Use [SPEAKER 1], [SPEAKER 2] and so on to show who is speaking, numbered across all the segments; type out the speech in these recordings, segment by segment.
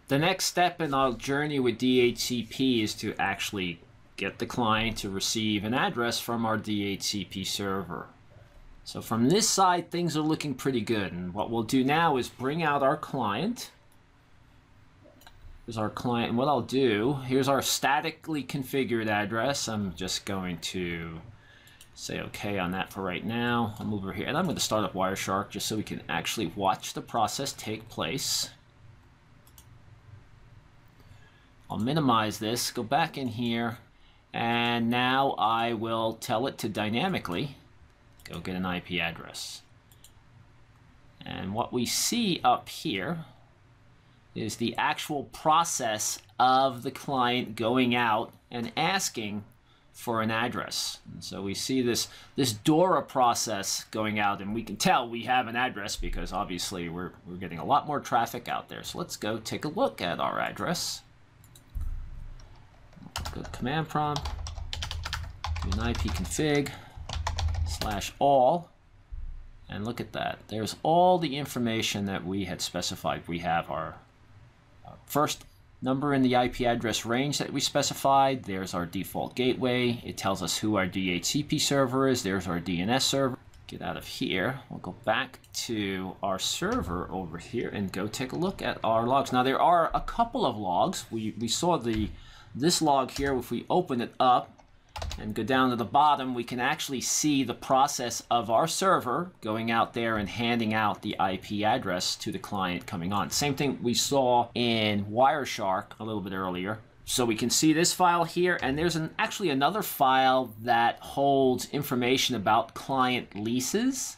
[SPEAKER 1] The next step in our journey with DHCP is to actually get the client to receive an address from our DHCP server. So from this side, things are looking pretty good. And what we'll do now is bring out our client. Here's our client. And what I'll do, here's our statically configured address. I'm just going to say OK on that for right now. I'll move over here. And I'm going to start up Wireshark just so we can actually watch the process take place. I'll minimize this, go back in here, and now I will tell it to dynamically go get an IP address. And what we see up here is the actual process of the client going out and asking for an address. And so we see this DORA process going out, and we can tell we have an address because obviously we're getting a lot more traffic out there. So let's go take a look at our address. Go to command prompt, do an ipconfig /all, and look at that. There's all the information that we had specified. We have our first number in the IP address range that we specified. There's our default gateway. It tells us who our DHCP server is. There's our DNS server. Get out of here. We'll go back to our server over here and go take a look at our logs. Now there are a couple of logs. We saw this log here. If we open it up and go down to the bottom, we can actually see the process of our server going out there and handing out the IP address to the client coming on. Same thing we saw in Wireshark a little bit earlier. So we can see this file here, and there's actually another file that holds information about client leases.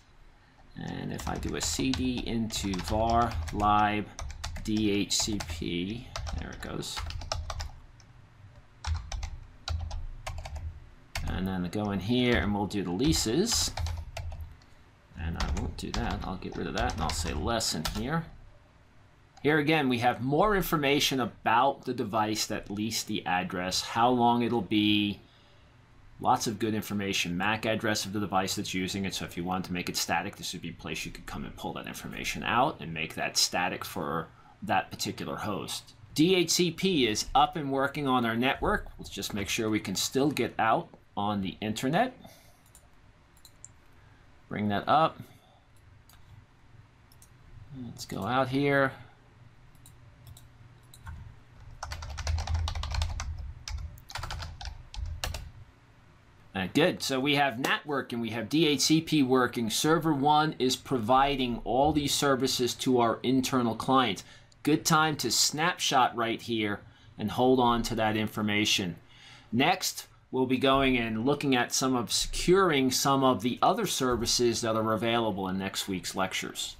[SPEAKER 1] And if I do a cd into var lib DHCP, there it goes. And then go in here and we'll do the leases. And I won't do that. I'll get rid of that and I'll say less in here. Here again, we have more information about the device that leased the address, how long it'll be, lots of good information, MAC address of the device that's using it. So if you wanted to make it static, this would be a place you could come and pull that information out and make that static for that particular host. DHCP is up and working on our network. Let's just make sure we can still get out on the internet. Bring that up. Let's go out here. Good. So we have NAT working, we have DHCP working. Server 1 is providing all these services to our internal clients. Good time to snapshot right here and hold on to that information. Next, we'll be going and looking at securing some of the other services that are available in next week's lectures.